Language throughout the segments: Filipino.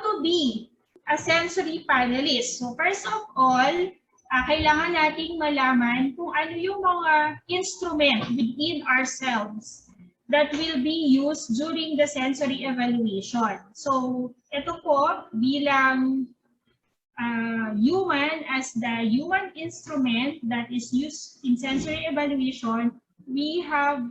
to be a sensory panelist? So first of all, kailangan nating malaman kung ano yung mga instrument within ourselves that will be used during the sensory evaluation. So ito po bilang human, as the human instrument that is used in sensory evaluation, we have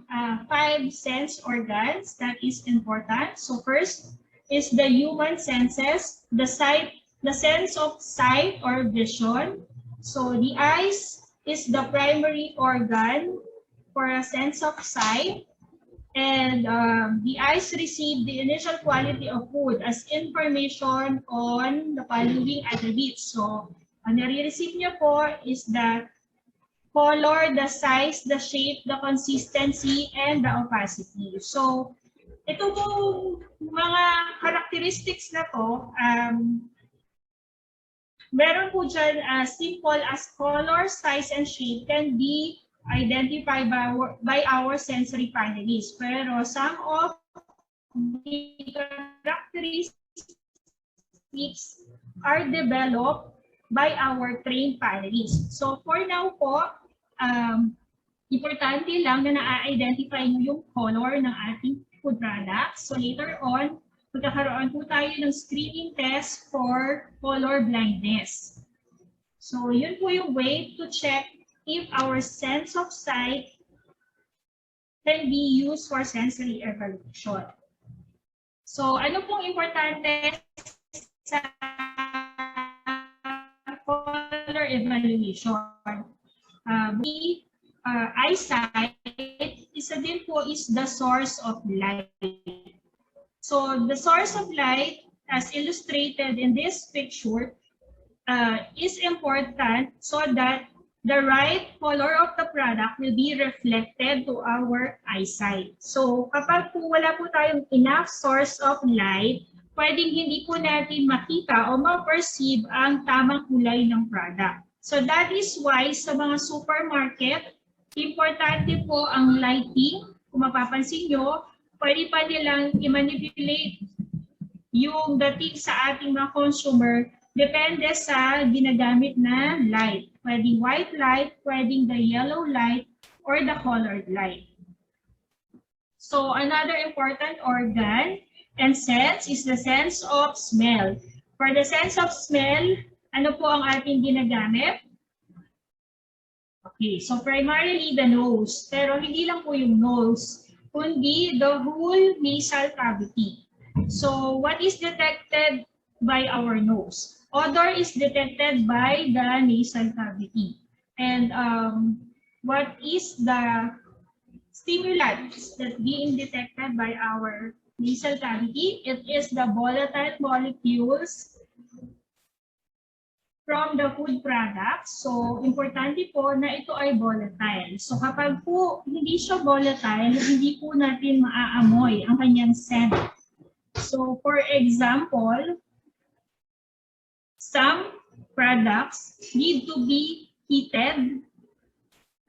5 sense organs that is important. So first is the human senses, the sense of sight or vision. So the eyes is the primary organ for a sense of sight. And the eyes receive the initial quality of food as information on the following attributes. So, ang nare-receive nyo po is the color, the size, the shape, the consistency, and the opacity. So, ito pong mga characteristics na to, meron po dyan simple as color, size, and shape can be identified by our sensory panelists. Pero some of the characteristics are developed by our trained panelists. So for now po, importante lang na na-identify nyo yung color ng ating food products. So later on, magkakaroon po tayo ng screening test for color blindness. So yun po yung way to check if our sense of sight can be used for sensory evaluation. So, ano pong importante sa color evaluation? Eyesight, isa din po is the source of light. So, the source of light, as illustrated in this picture, is important so that the right color of the product will be reflected to our eyesight. So kapag po wala po tayong enough source of light, pwedeng hindi po natin makita o ma-perceive ang tamang kulay ng product. So that is why sa mga supermarket, importante po ang lighting. Kung mapapansin nyo, pwede pa nilang i-manipulate yung dating sa ating mga consumer depende sa ginagamit na light. Pwedeng white light, pwedeng the yellow light, or the colored light. So another important organ and sense is the sense of smell. For the sense of smell, ano po ang ating ginagamit? Okay, so primarily the nose. Pero hindi lang po yung nose, kundi the whole nasal cavity. So what is detected by our nose? Odor is detected by the nasal cavity. And what is the stimulants that being detected by our nasal cavity? It is the volatile molecules from the food products. So, importante po na ito ay volatile. So, kapag po hindi siya volatile, hindi po natin maaamoy ang kanyang scent. So, for example, some products need to be heated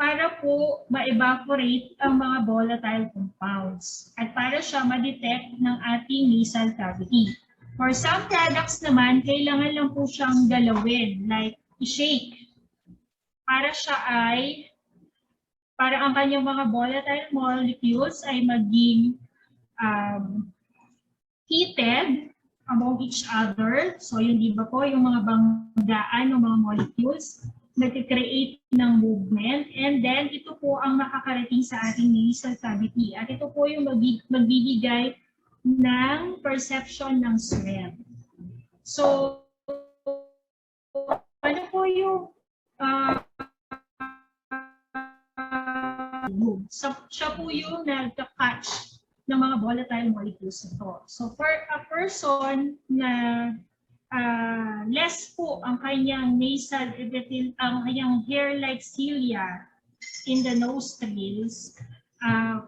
para po ma-evaporate ang mga volatile compounds at para siya ma-detect ng ating nasal cavity. For some products naman, kailangan lang po siyang galawin, like i-shake, para ang kanyang mga volatile molecules ay maging heated among each other. So yun, di ba po, yung mga banggaan ng mga molecules nag-create ng movement, and then ito po ang makakarating sa ating nasal cavity. At ito po yung magbibigay ng perception ng smell. So, ano po yung siya po yung nagka-catch ng mga volatile molecules nito. So for a person na less po ang kanyang nasal epithelium, ang kanyang hair-like cilia in the nostrils,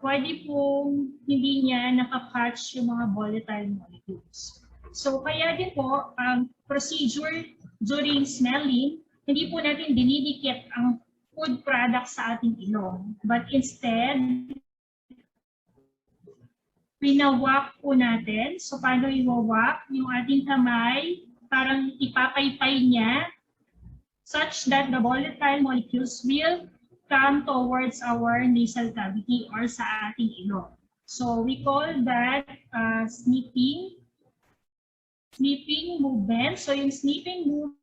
pwede pong hindi niya nakakatch yung mga volatile molecules. So kaya din po, procedure during smelling, hindi po natin dinidikit ang food product sa ating ilong, but instead, pinawak po natin. So, paano iwawak? Yung ating kamay, parang ipapaypay niya such that the volatile molecules will come towards our nasal cavity or sa ating ilong. So, we call that snipping movement. So, yung snipping movement,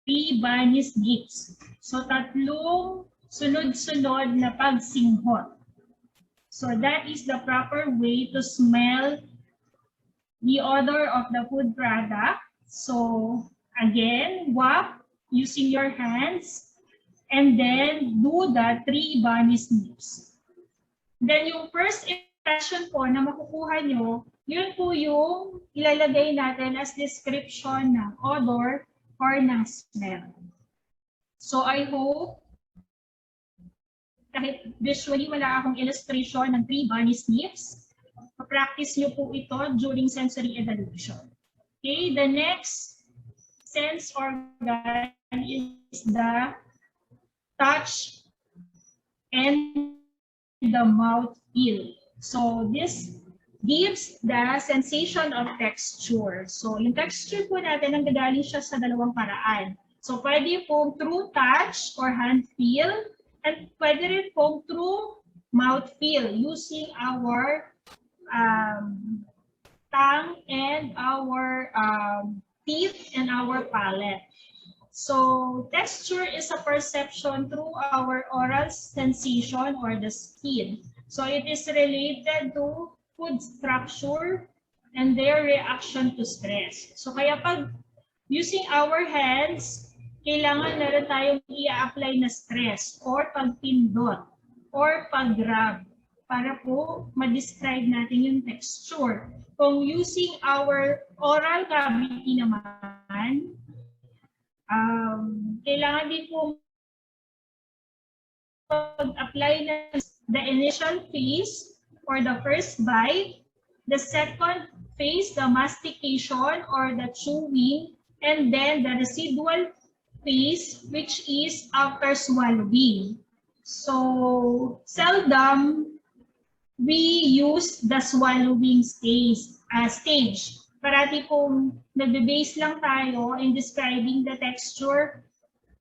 3 bunny snips. So, tatlong sunod-sunod na pagsinghot. So, that is the proper way to smell the odor of the food product. So, again, wap using your hands and then do the 3 bunny snips. Then, yung first impression po na makukuha nyo, yun po yung ilalagay natin as description ng odor or ng smell. So, I hope kahit visually wala akong illustration ng 3 bunny sniffs, practice nyo po ito during sensory evaluation. Okay, the next sense organ is the touch and the mouth feel. So this gives the sensation of texture. So yung texture po natin, ang gagaling siya sa dalawang paraan. So pwede pong through touch or hand feel, and pwede rin pong through mouth feel using our tongue and our teeth and our palate. So texture is a perception through our oral sensation or the skin. So it is related to food structure and their reaction to stress. So kaya pag using our hands, kailangan meron tayong i-apply na stress or pagpindot or pag-grab para po ma-describe natin yung texture. Kung using our oral cavity naman, kailangan din po pag-apply na the initial phase or the first bite, the second phase, the mastication or the chewing, and then the residual phase, which is after swallowing. So, seldom we use the swallowing stage. Parati pong nagbe-base lang tayo in describing the texture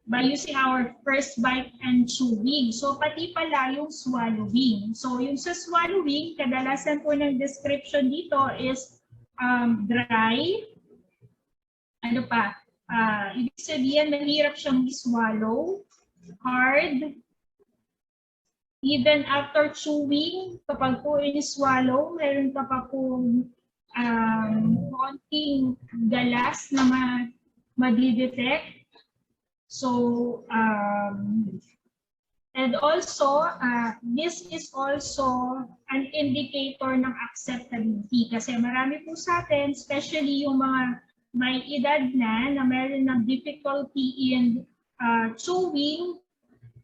by using our first bite and chewing. So, pati pala yung swallowing. So, yung sa swallowing, kadalasan po ng description dito is dry. Ano pa? Ibig sabihin, mahirap siyang i-swallow, hard. Even after chewing, kapag po i-swallow, meron ka pa pong konting galas na ma-detect. So, and also, this is also an indicator ng acceptability. Kasi marami po sa atin, especially yung mga may edad na meron ng difficulty in chewing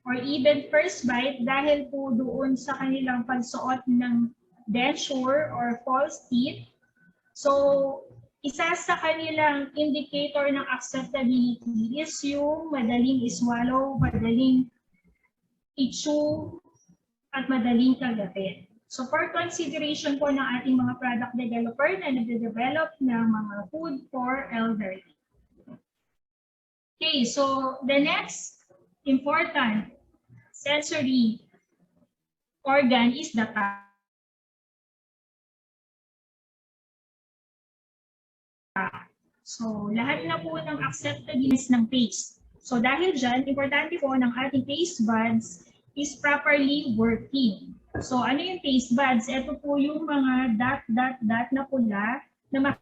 or even first bite dahil po doon sa kanilang pagsuot ng denture or false teeth. So, isa sa kanilang indicator ng acceptability is yung madaling iswallow, madaling i-chew, at madaling kagatin. So for consideration po ng ating mga product developer na nagde-develop ng mga food for elderly. Okay, so the next important sensory organ is the tongue. So lahat na po ng acceptability ng taste. So dahil dyan, importante po ng ating taste buds is properly working. So, ano yung taste buds? Ito po yung mga dot na pula na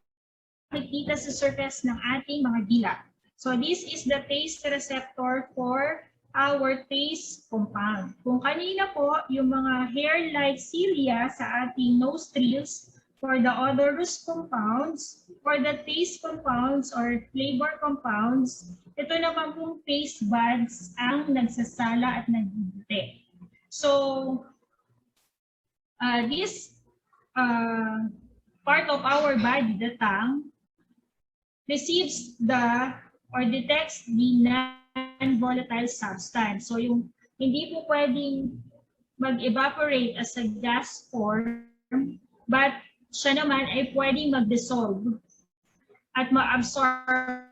makikita sa surface ng ating mga dila. So, this is the taste receptor for our taste compound. Kung kanina po, yung mga hair-like cilia sa ating nostrils for the odorous compounds, for the taste compounds or flavor compounds, ito naman pong taste buds ang nagsasala at nag-detect. So, this part of our body, the tongue, receives or detects the non-volatile substance. So yung hindi po pwedeng mag-evaporate as a gas form, but siya naman ay pwedeng mag-dissolve at ma-absorb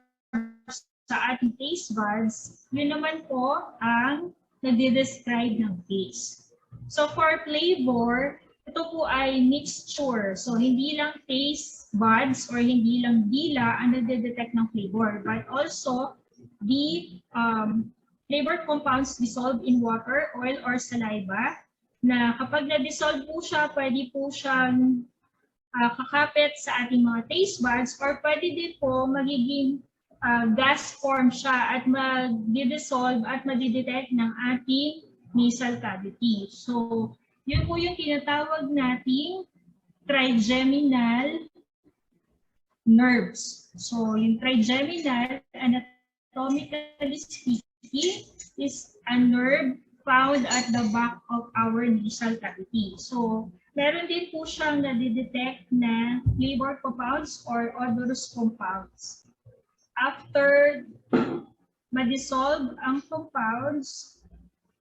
sa ating taste buds, yun naman po ang nagde-describe ng taste. So for flavor, ito po ay mixture. So hindi lang taste buds or hindi lang dila ang nade-detect ng flavor, but also the flavor compounds dissolved in water, oil, or saliva na kapag na-dissolve po siya, pwede po siyang kakapit sa ating mga taste buds or pwede din po magiging gas form siya at mag-dissolve at mag-detect ng ating nasal cavity. So, yun po yung tinatawag nating trigeminal nerves. So, yung trigeminal, anatomically speaking, is a nerve found at the back of our nasal cavity. So, meron din po siyang nadidetect na flavor compounds or odorous compounds. After ma-dissolve ang compounds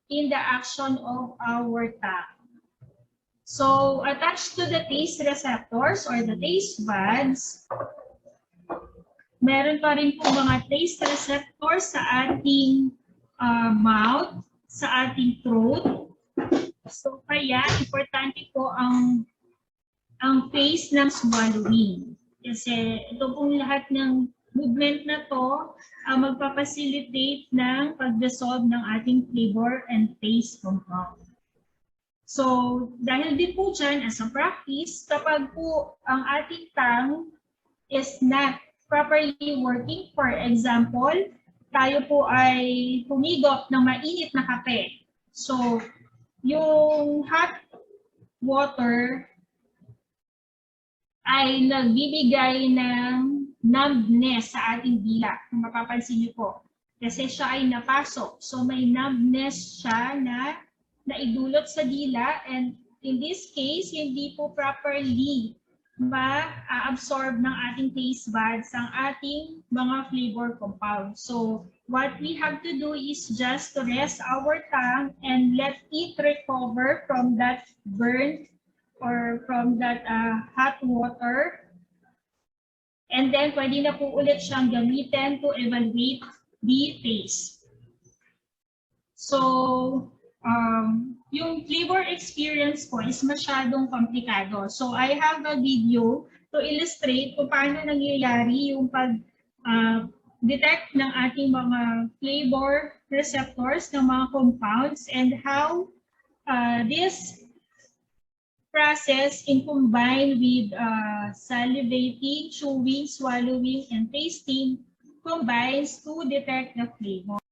in the action of our tongue. So, attached to the taste receptors or the taste buds, meron pa rin po mga taste receptors sa ating mouth, sa ating throat. So, kaya importante po ang phase ng swallowing. Kasi ito pong lahat ng movement na to magpapacilitate ng pag-dissolve ng ating flavor and taste compound. So, dahil din po dyan, as a practice, kapag po ang ating tongue is not properly working, for example, tayo po ay humigop ng mainit na kape. So, yung hot water ay nagbibigay ng numbness sa ating dila. Kung mapapansin niyo po. Kasi siya ay napasok. So may numbness siya na naidulot sa dila. And in this case, hindi po properly ma-absorb ng ating taste buds ang ating mga flavor compounds. So what we have to do is just to rest our tongue and let it recover from that burn or from that hot water. And then, pwede na po ulit siyang gamitin to evaluate the taste. So, yung flavor experience po is masyadong komplikado. So, I have a video to illustrate kung paano nangyayari yung pag-detect ng ating mga flavor receptors ng mga compounds and how this process in combined with salivating, chewing, swallowing, and tasting combines to detect the flavor.